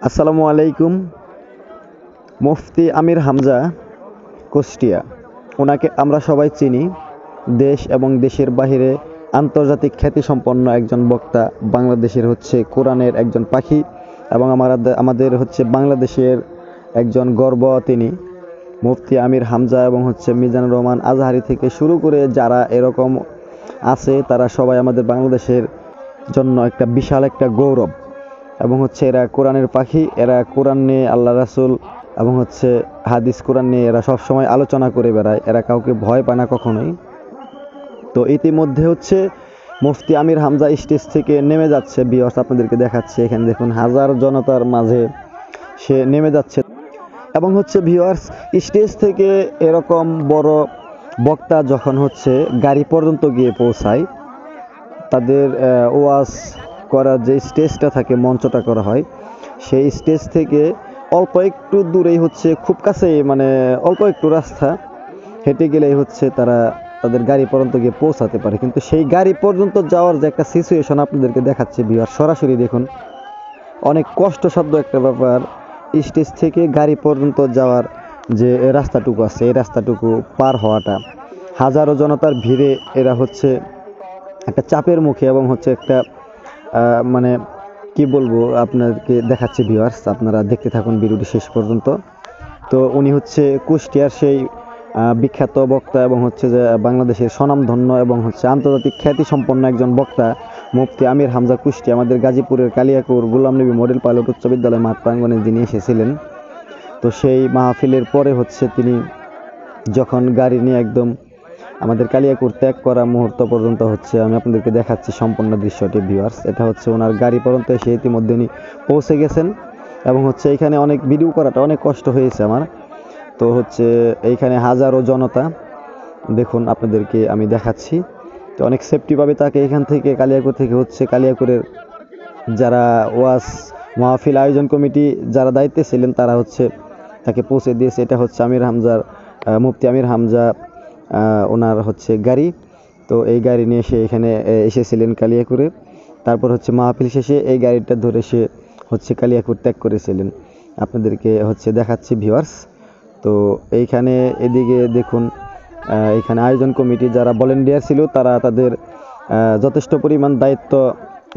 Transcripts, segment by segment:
আসসালামু আলাইকুম। মুফতি আমির হামজা কুষ্টিয়া, ওনাকে আমরা সবাই চিনি। দেশ এবং দেশের বাহিরে আন্তর্জাতিক খ্যাতিসম্পন্ন একজন বক্তা, বাংলাদেশের কোরআনের একজন পাখি এবং আমাদের বাংলাদেশের একজন গর্ব তিনি। মুফতি আমির হামজা এবং মিজানুর রহমান আজহারি থেকে শুরু করে যারা এরকম আছে তারা সবাই আমাদের বাংলাদেশের জন্য একটা বিশাল একটা গৌরব। এবং এরা কোরআনের পাখি, এরা কোরআন নিয়ে, আল্লাহ রাসূল এবং হাদিস কোরআন নিয়ে এরা সবসময় আলোচনা করে বেড়ায়, এরা কাউকে ভয় পায় না কখনোই। তো ইতিমধ্যে মুফতি আমির হামজা স্টেজ থেকে নেমে যাচ্ছে। ভিউয়ার্স, আপনাদেরকে দেখাচ্ছে, এখানে দেখুন হাজার জনতার মাঝে সে নেমে যাচ্ছে। এবং ভিউয়ার্স, স্টেজ থেকে এরকম বড় বক্তা যখন গাড়ি পর্যন্ত গিয়ে পৌঁছায়, তাদের ওয়াজ করার যে স্টেজটা থাকে, মঞ্চটা করা হয়, সেই স্টেজ থেকে অল্প একটু দূরেই খুব কাছেই, মানে অল্প একটু রাস্তা হেঁটে গেলেই তারা তাদের গাড়ি পর্যন্ত গিয়ে পৌঁছাতে পারে। কিন্তু সেই গাড়ি পর্যন্ত যাওয়ার যে একটা সিচুয়েশন আপনাদেরকে দেখাচ্ছে ভিউয়ার, সরাসরি দেখুন, অনেক কষ্টসাধ্য একটা ব্যাপার। স্টেজ থেকে গাড়ি পর্যন্ত যাওয়ার যে রাস্তাটুকু আছে, এই রাস্তাটুকু পার হওয়াটা হাজারো জনতার ভিড়ে এরা একটা চাপের মুখে এবং একটা মানে কি বলবো, আপনাদেরকে দেখাচ্ছে ভিউয়ার্স, আপনারা দেখতে থাকুন ভিডিওটি শেষ পর্যন্ত। তো উনি কুষ্টিয়ার সেই বিখ্যাত বক্তা এবং যে বাংলাদেশের স্বনামধন্য এবং আন্তর্জাতিক খ্যাতিসম্পন্ন একজন বক্তা মুফতি আমির হামজা কুষ্টিয়া, আমাদের গাজীপুরের কালিয়াকৈর গোলাম নবী মডেল পাইলট উচ্চ বিদ্যালয় মাঠ প্রাঙ্গণে যিনি এসেছিলেন। তো সেই মাহফিলের পরে তিনি যখন গাড়ি নিয়ে একদম আমাদের কালিয়াকৈর ত্যাগ করা মুহূর্ত পর্যন্ত আমি আপনাদেরকে দেখাচ্ছি সম্পূর্ণ দৃশ্যটি ভিউয়ার্স। এটা ওনার গাড়ি পর্যন্ত এসে ইতিমধ্যে উনি পৌঁছে গেছেন। এবং এখানে অনেক ভিডিও করাটা অনেক কষ্ট হয়েছে আমার। তো এইখানে হাজারো জনতা, দেখুন আপনাদেরকে আমি দেখাচ্ছি। তো অনেক সেফটিভাবে তাকে এখান থেকে কালিয়াকৈর থেকে কালিয়াকৈরের যারা ওয়াজ মাহফিল আয়োজন কমিটি যারা দায়িত্বে ছিলেন তারা তাকে পৌঁছে দিয়েছে। এটা আমির হামজার মুফতি আমির হামজা ওনার গাড়ি। তো এই গাড়ি নিয়ে সে এখানে এসেছিলেন কালিয়াকৈরে। তারপর মাহফিল শেষে এই গাড়িটা ধরে সে কালিয়াকৈর ত্যাগ করেছিলেন। আপনাদেরকে দেখাচ্ছি ভিউয়ার্স। তো এইখানে এদিকে দেখুন, এখানে আয়োজন কমিটি যারা ভলেন্টিয়ার ছিল তারা তাদের যথেষ্ট পরিমাণ দায়িত্ব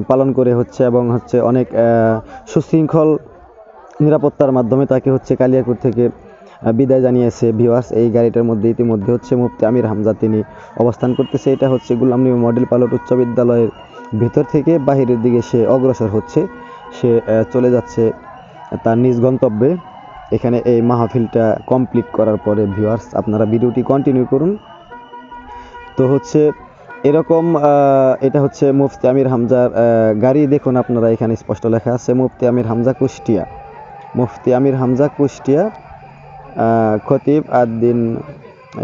পালন করে এবং অনেক সুশৃঙ্খল নিরাপত্তার মাধ্যমে তাকে কালিয়াকৈর থেকে বিদায় জানিয়েছে। ভিউয়ার্স, এই গাড়িটার মধ্যে ইতিমধ্যে মুফতি আমির হামজা তিনি অবস্থান করতেছে। এটা গোলাম নবী মডেল পাইলট উচ্চ বিদ্যালয়ের ভিতর থেকে বাহিরের দিকে সে অগ্রসর হচ্ছে, সে চলে যাচ্ছে তার নিজ গন্তব্যে। এখানে এই মাহফিলটা কমপ্লিট করার পরে ভিউয়ার্স, আপনারা ভিডিওটি কন্টিনিউ করুন। তো এরকম এটা মুফতি আমির হামজার গাড়ি। দেখুন আপনারা, এখানে স্পষ্ট লেখা আছে মুফতি আমির হামজা কুষ্টিয়া, মুফতি আমির হামজা কুষ্টিয়া, খতিব আদ-দ্বীন,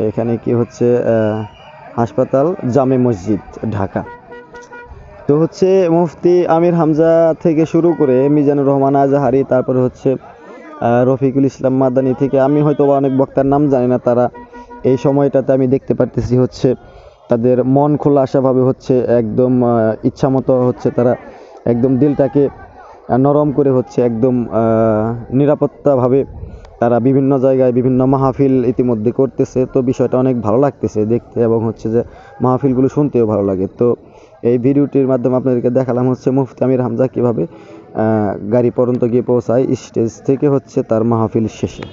এখানে কি হাসপাতাল, জামে মসজিদ, ঢাকা। তো মুফতি আমির হামজা থেকে শুরু করে মিজানুর রহমান আজহারি, তারপরে রফিকুল ইসলাম মাদানী থেকে আমি হয়তো অনেক বক্তার নাম জানি না, তারা এই সময়টাতে আমি দেখতে পারতেছি তাদের মন খোলা আশাভাবে একদম ইচ্ছামতো তারা একদম দিলটাকে নরম করে একদম নিরাপত্তাভাবে তারা বিভিন্ন জায়গায় বিভিন্ন মাহফিল ইতিমধ্যে করতেছে। তো বিষয়টা অনেক ভালো লাগতেছে দেখতে এবং যে মাহফিলগুলো শুনতেও ভালো লাগে। তো এই ভিডিওটির মাধ্যমে আপনাদেরকে দেখালাম মুফতি আমির হামজা কীভাবে গাড়ি পর্যন্ত গিয়ে পৌঁছায় স্টেজ থেকে তার মাহফিল শেষে।